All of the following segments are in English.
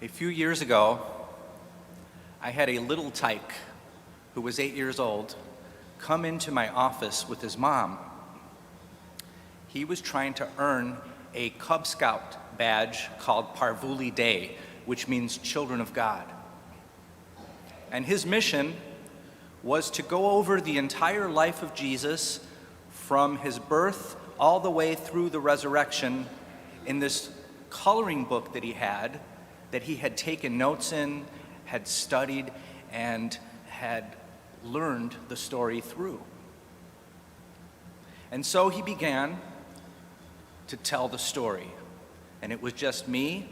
A few years ago, I had a little tyke who was 8 years old come into my office with his mom. He was trying to earn a Cub Scout badge called Parvuli Day, which means Children of God. And his mission was to go over the entire life of Jesus from his birth all the way through the resurrection in this coloring book that he had taken notes in, had studied, and had learned the story through. And so he began to tell the story. And it was just me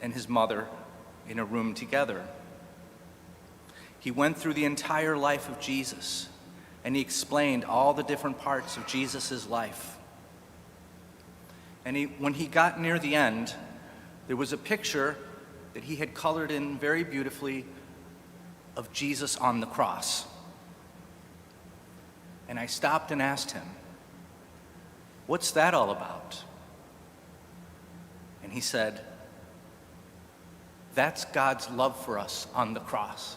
and his mother in a room together. He went through the entire life of Jesus, and he explained all the different parts of Jesus' life. And when he got near the end, there was a picture that he had colored in very beautifully of Jesus on the cross. And I stopped and asked him, "What's that all about?" And he said, "That's God's love for us on the cross."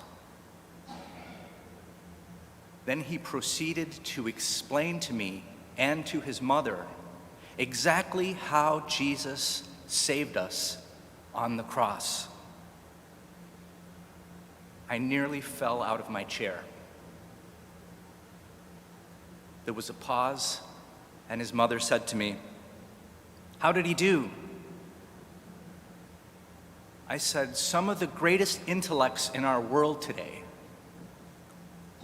Then he proceeded to explain to me and to his mother exactly how Jesus saved us on the cross. I nearly fell out of my chair. There was a pause, and his mother said to me, "How did he do?" I said, "Some of the greatest intellects in our world today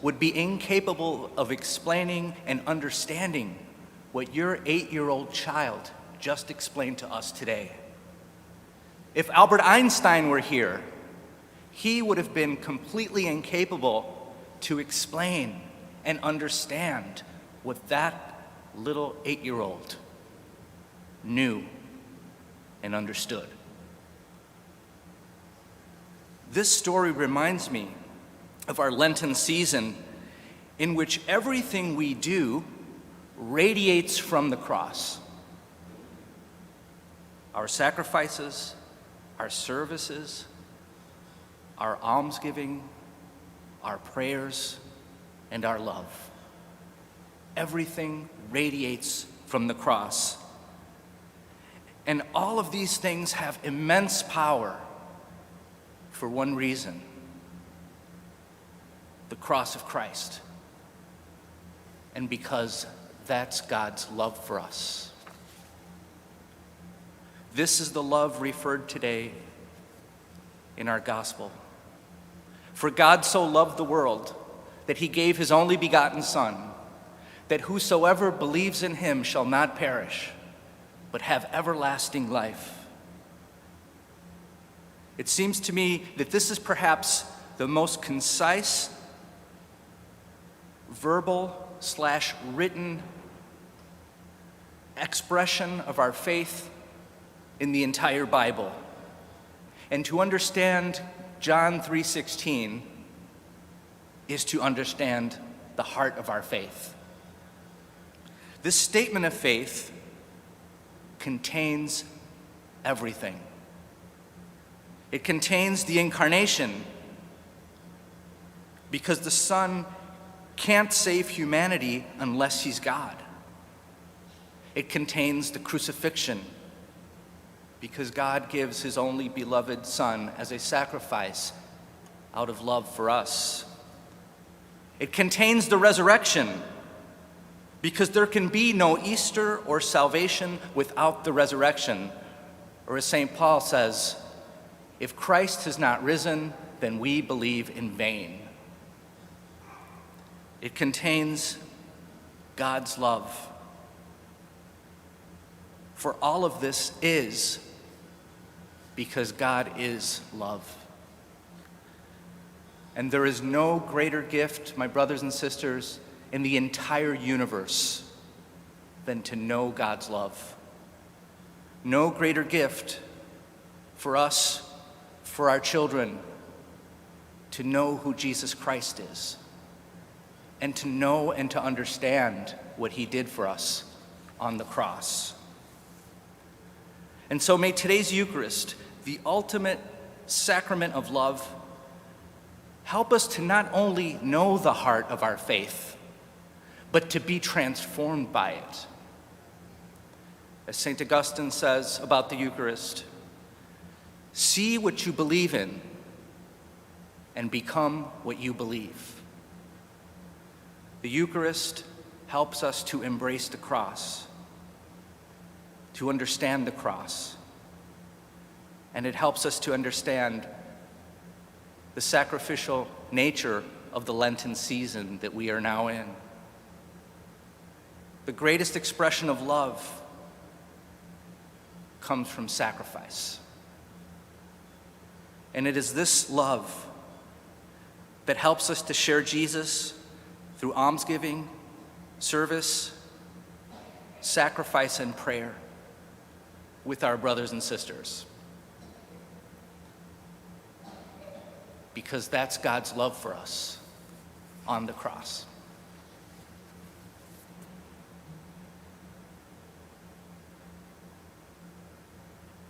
would be incapable of explaining and understanding what your 8-year-old child just explained to us today. If Albert Einstein were here, he would have been completely incapable to explain and understand what that little 8-year-old knew and understood." This story reminds me of our Lenten season, in which everything we do radiates from the cross. Our sacrifices, our services, our almsgiving, our prayers, and our love. Everything radiates from the cross. And all of these things have immense power for one reason: the cross of Christ. And because that's God's love for us. This is the love referred today in our gospel. For God so loved the world that he gave his only begotten Son, that whosoever believes in him shall not perish, but have everlasting life. It seems to me that this is perhaps the most concise verbal/written expression of our faith in the entire Bible. And to understand John 3:16 is to understand the heart of our faith. This statement of faith contains everything. It contains the incarnation, because the Son can't save humanity unless he's God. It contains the crucifixion, because God gives his only beloved Son as a sacrifice out of love for us. It contains the resurrection, because there can be no Easter or salvation without the resurrection. Or as St. Paul says, if Christ has not risen, then we believe in vain. It contains God's love. For all of this is because God is love. And there is no greater gift, my brothers and sisters, in the entire universe than to know God's love. No greater gift for us, for our children, to know who Jesus Christ is, and to know and to understand what he did for us on the cross. And so may today's Eucharist, the ultimate sacrament of love, help us to not only know the heart of our faith, but to be transformed by it. As St. Augustine says about the Eucharist, see what you believe in and become what you believe. The Eucharist helps us to embrace the cross, to understand the cross, and it helps us to understand the sacrificial nature of the Lenten season that we are now in. The greatest expression of love comes from sacrifice. And it is this love that helps us to share Jesus through almsgiving, service, sacrifice, and prayer with our brothers and sisters. Because that's God's love for us on the cross.